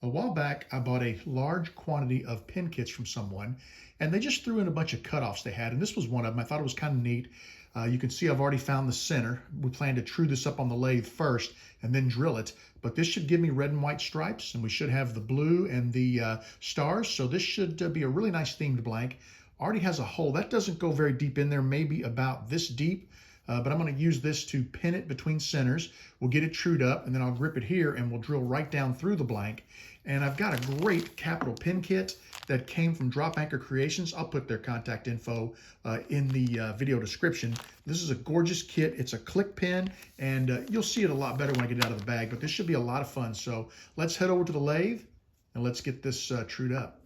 A while back, I bought a large quantity of pin kits from someone, and they just threw in a bunch of cutoffs they had, and this was one of them. I thought it was kind of neat. You can see I've already found the center. We plan to true this up on the lathe first and then drill it, but this should give me red and white stripes, and we should have the blue and the stars, so this should be a really nice themed blank. Already has a hole. That doesn't go very deep in there, maybe about this deep. But I'm going to use this to pin it between centers. We'll get it trued up, and then I'll grip it here, and we'll drill right down through the blank. And I've got a great capital pin kit that came from Drop Anchor Creations. I'll put their contact info in the video description. This is a gorgeous kit. It's a click pin, and you'll see it a lot better when I get it out of the bag, but this should be a lot of fun. So let's head over to the lathe, and let's get this trued up.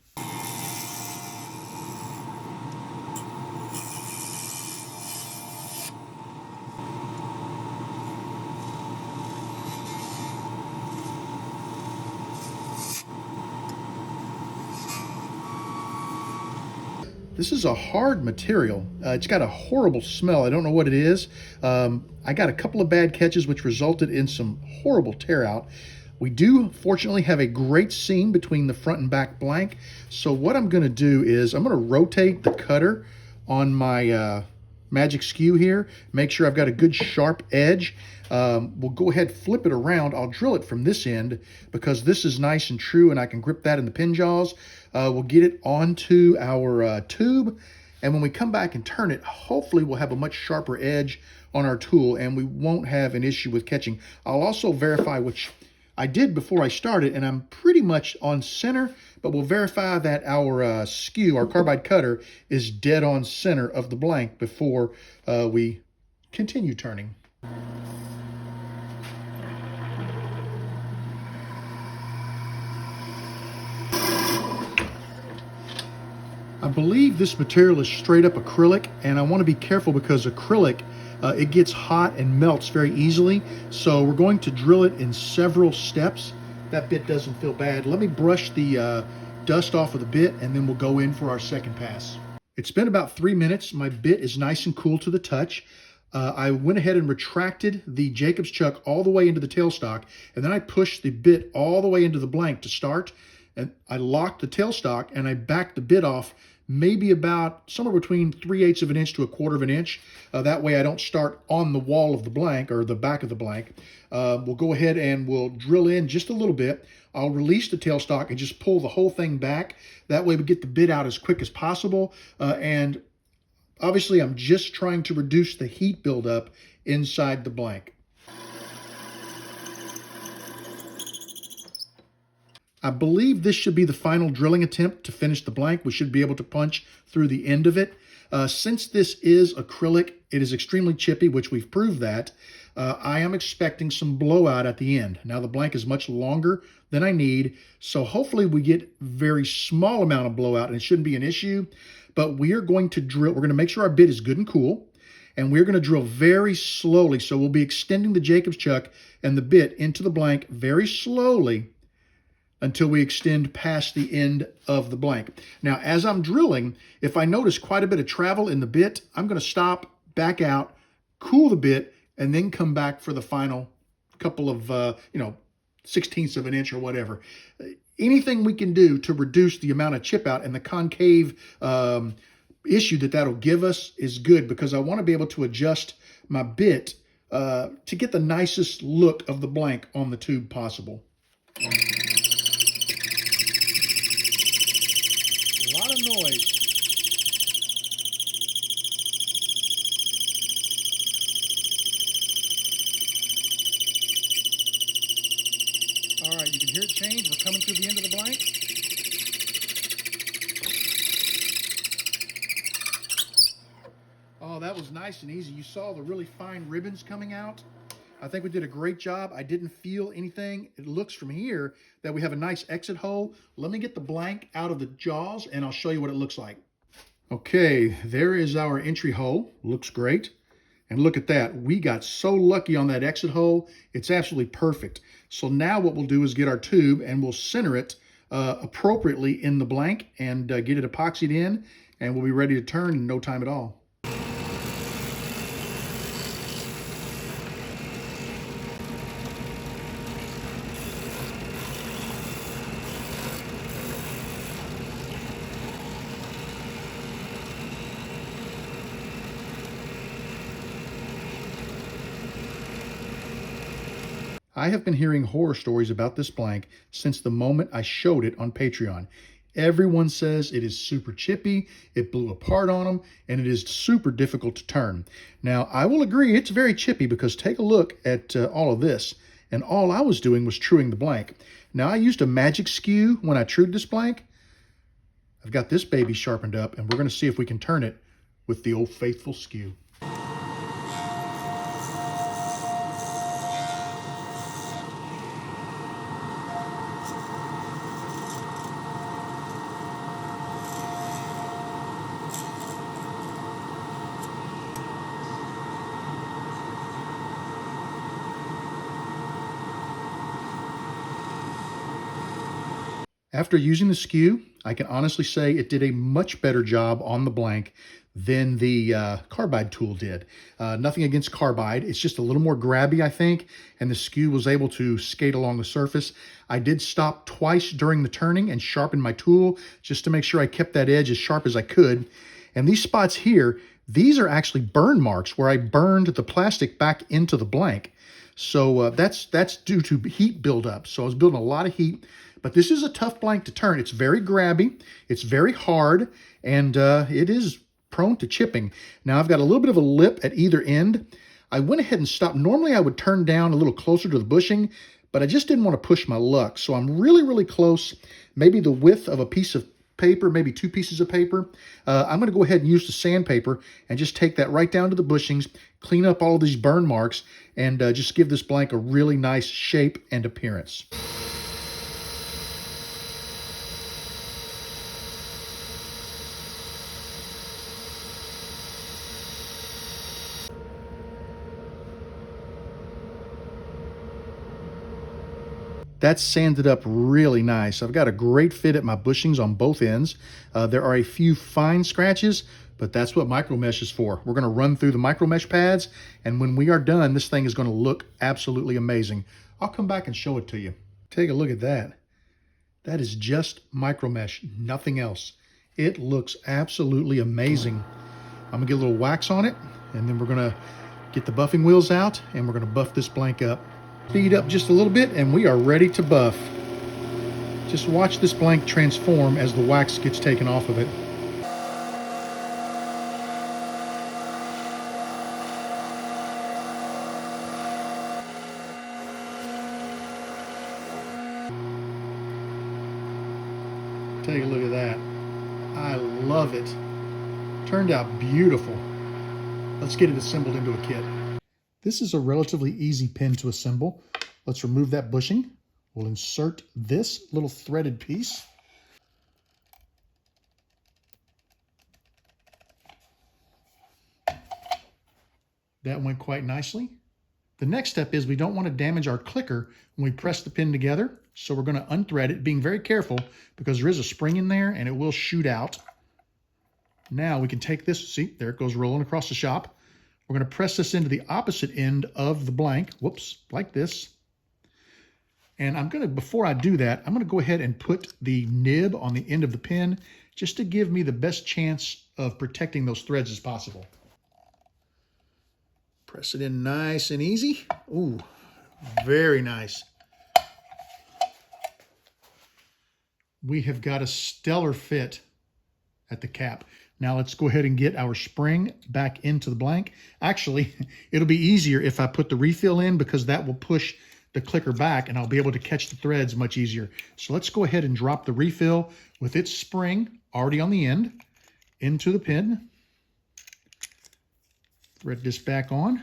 This is a hard material. It's got a horrible smell. I don't know what it is. I got a couple of bad catches which resulted in some horrible tear out. We do fortunately have a great seam between the front and back blank. So what I'm going to do is I'm going to rotate the cutter on my magic skew here, make sure I've got a good sharp edge. We'll go ahead, flip it around. I'll drill it from this end because this is nice and true and I can grip that in the pin jaws. We'll get it onto our tube, and when we come back and turn it, hopefully we'll have a much sharper edge on our tool and we won't have an issue with catching. I'll also verify, which I did before I started, and I'm pretty much on center, but we'll verify that our skew, our carbide cutter, is dead on center of the blank before we continue turning. I believe this material is straight up acrylic, and I want to be careful because acrylic, it gets hot and melts very easily. So we're going to drill it in several steps. That bit doesn't feel bad. Let me brush the dust off of the bit, and then we'll go in for our second pass. It's been about 3 minutes. My bit is nice and cool to the touch. I went ahead and retracted the Jacob's chuck all the way into the tailstock, and then I pushed the bit all the way into the blank to start. And I locked the tailstock and I backed the bit off maybe about somewhere between 3/8 of an inch to 1/4 of an inch. That way I don't start on the wall of the blank or the back of the blank. We'll go ahead and we'll drill in just a little bit. I'll release the tailstock and just pull the whole thing back. That way we get the bit out as quick as possible. And obviously I'm just trying to reduce the heat buildup inside the blank. I believe this should be the final drilling attempt to finish the blank. We should be able to punch through the end of it. Since this is acrylic, it is extremely chippy, which we've proved that. I am expecting some blowout at the end. Now the blank is much longer than I need, so hopefully we get very small amount of blowout and it shouldn't be an issue. But we are going to drill, we're going to make sure our bit is good and cool, and we're going to drill very slowly. So we'll be extending the Jacob's chuck and the bit into the blank very slowly until we extend past the end of the blank. Now, as I'm drilling, if I notice quite a bit of travel in the bit, I'm going to stop, back out, cool the bit, and then come back for the final couple of, 16ths of an inch or whatever. Anything we can do to reduce the amount of chip out and the concave issue that'll give us is good, because I want to be able to adjust my bit to get the nicest look of the blank on the tube possible. A lot of noise. All right, you can hear it change. We're coming through the end of the blank. Oh, that was nice and easy. You saw the really fine ribbons coming out. I think we did a great job. I didn't feel anything. It looks from here that we have a nice exit hole. Let me get the blank out of the jaws and I'll show you what it looks like. Okay, there is our entry hole. Looks great. And look at that. We got so lucky on that exit hole. It's absolutely perfect. So now what we'll do is get our tube and we'll center it appropriately in the blank and get it epoxied in, and we'll be ready to turn in no time at all. I have been hearing horror stories about this blank since the moment I showed it on Patreon. Everyone says it is super chippy, it blew apart on them, and it is super difficult to turn. Now, I will agree it's very chippy because take a look at all of this, and all I was doing was truing the blank. Now, I used a magic skew when I trued this blank. I've got this baby sharpened up, and we're going to see if we can turn it with the old faithful skew. After using the skew, I can honestly say it did a much better job on the blank than the carbide tool did. Nothing against carbide. It's just a little more grabby, I think, and the skew was able to skate along the surface. I did stop twice during the turning and sharpen my tool just to make sure I kept that edge as sharp as I could. And these spots here, these are actually burn marks where I burned the plastic back into the blank. So that's due to heat buildup. So I was building a lot of heat. But this is a tough blank to turn. It's very grabby, it's very hard, and it is prone to chipping. Now I've got a little bit of a lip at either end. I went ahead and stopped. Normally I would turn down a little closer to the bushing, but I just didn't want to push my luck. So I'm really, really close, maybe the width of a piece of paper, maybe 2 pieces of paper. I'm going to go ahead and use the sandpaper and just take that right down to the bushings, clean up all of these burn marks, and just give this blank a really nice shape and appearance. That's sanded up really nice. I've got a great fit at my bushings on both ends. There are a few fine scratches, but that's what micro mesh is for. We're going to run through the micro mesh pads, and when we are done, this thing is going to look absolutely amazing. I'll come back and show it to you. Take a look at that. That is just micro mesh, nothing else. It looks absolutely amazing. I'm going to get a little wax on it, and then we're going to get the buffing wheels out, and we're going to buff this blank up. Speed up just a little bit and we are ready to buff. Just watch this blank transform as the wax gets taken off of it. Take a look at that. I love it. Turned out beautiful. Let's get it assembled into a kit. This is a relatively easy pin to assemble. Let's remove that bushing. We'll insert this little threaded piece. That went quite nicely. The next step is we don't want to damage our clicker when we press the pin together. So we're going to unthread it, being very careful because there is a spring in there and it will shoot out. Now we can take this, see, there it goes rolling across the shop. We're going to press this into the opposite end of the blank, whoops, like this. And I'm going to, before I do that, I'm going to go ahead and put the nib on the end of the pin just to give me the best chance of protecting those threads as possible. Press it in nice and easy. Ooh, very nice. We have got a stellar fit at the cap. Now let's go ahead and get our spring back into the blank. Actually, it'll be easier if I put the refill in because that will push the clicker back and I'll be able to catch the threads much easier. So let's go ahead and drop the refill with its spring already on the end into the pin. Thread this back on.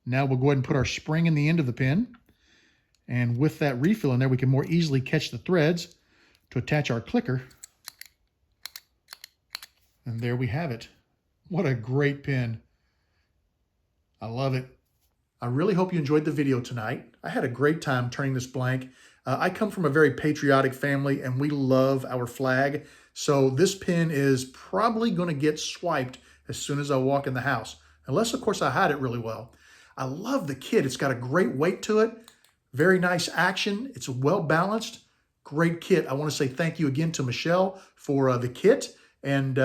Now we'll go ahead and put our spring in the end of the pin. And with that refill in there, we can more easily catch the threads to attach our clicker. And there we have it. What a great pin. I love it. I really hope you enjoyed the video tonight. I had a great time turning this blank. I come from a very patriotic family and we love our flag. So this pin is probably going to get swiped as soon as I walk in the house. Unless, of course, I hide it really well. I love the kit. It's got a great weight to it. Very nice action. It's well balanced. Great kit. I want to say thank you again to Michelle for the kit. And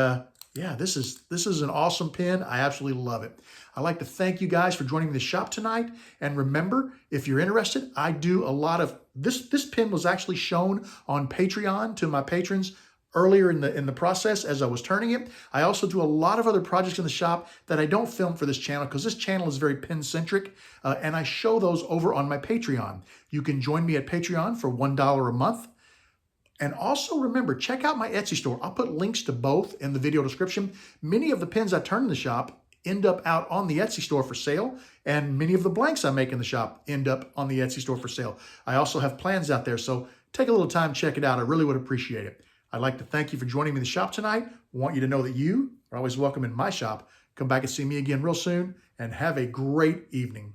Yeah, this is an awesome pin. I absolutely love it. I'd like to thank you guys for joining me in the shop tonight. And remember, if you're interested, I do a lot of this. This pin was actually shown on Patreon to my patrons earlier in the process as I was turning it. I also do a lot of other projects in the shop that I don't film for this channel because this channel is very pin centric, and I show those over on my Patreon. You can join me at Patreon for $1 a month. And also remember, check out my Etsy store. I'll put links to both in the video description. Many of the pins I turn in the shop end up out on the Etsy store for sale, and many of the blanks I make in the shop end up on the Etsy store for sale. I also have plans out there, so take a little time, check it out. I really would appreciate it. I'd like to thank you for joining me in the shop tonight. I want you to know that you are always welcome in my shop. Come back and see me again real soon, and have a great evening.